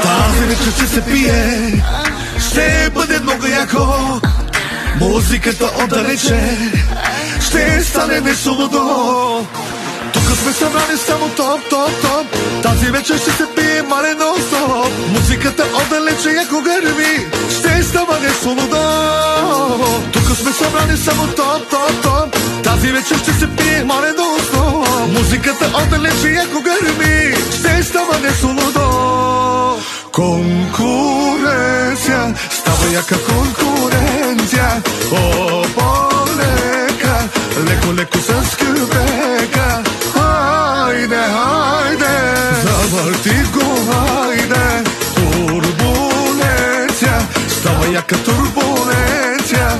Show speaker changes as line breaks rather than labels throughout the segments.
Тази вечер ще се пие, ще бъде много яко. Музиката отдалече ще стане нещо лудо. Тук сме събрани само топ, топ, топ. Тази вечер ще се пие малено стоп. Музиката отдалече яко гърми, ще става нещо лудо. Тук сме събрани само топ, топ, топ. Тази вечер ще се пие малено стоп. Музиката отдалече яко гърми, ще става нещо лудо. Конкуренция, става яка конкуренция. О, полека, леко, леко с кюбека. Хайде, хайде, завърти го, хайде. Турбуленция, става яка турбуленция.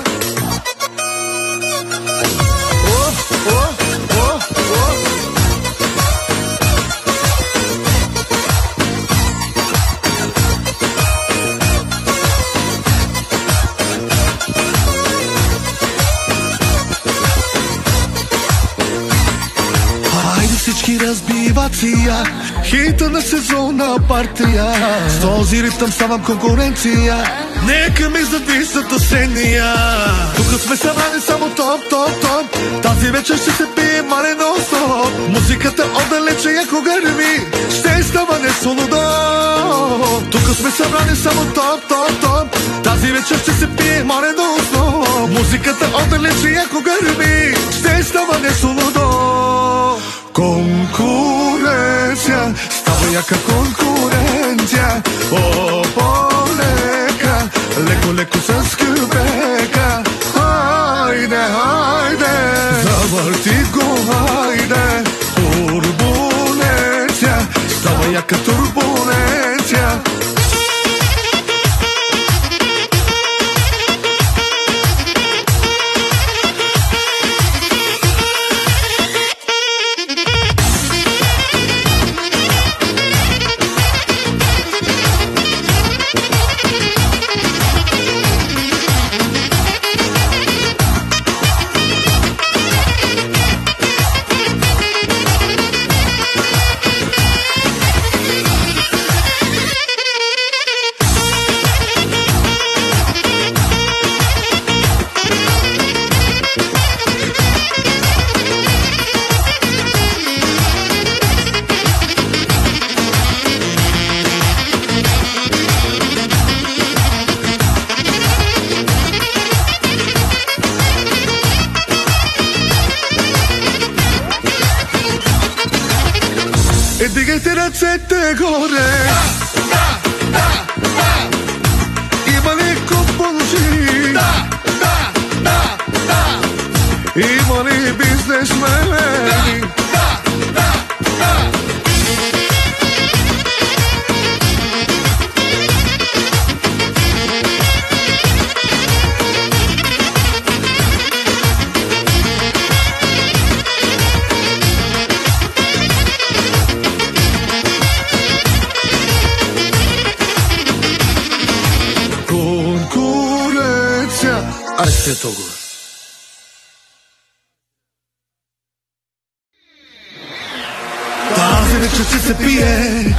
Всички разбивация, хита на сезонна партия. С този ритъм ставам конкуренция, нека ми задвисат осения. Тук сме събрани само топ, топ, топ. Тази вечер ще се пие малено стоп. Музиката отдалече яко гърми, ще става нещо лудо. Тук сме събрани само топ, топ, топ. Тази вечер ще се пие малено стоп. Музиката отдалече яко гърми, ще става нещо лудо. Конкуренция, става яка конкуренция. О, полека, леко, леко с кюбека. Хайде, хайде, завърти го, хайде. Турбуленция, става яка турбуленция. Дигайте ръцете горе. Има ли купонжи? Има ли бизнесмени? Ай, сте толкова. Тази вечер ще се пие.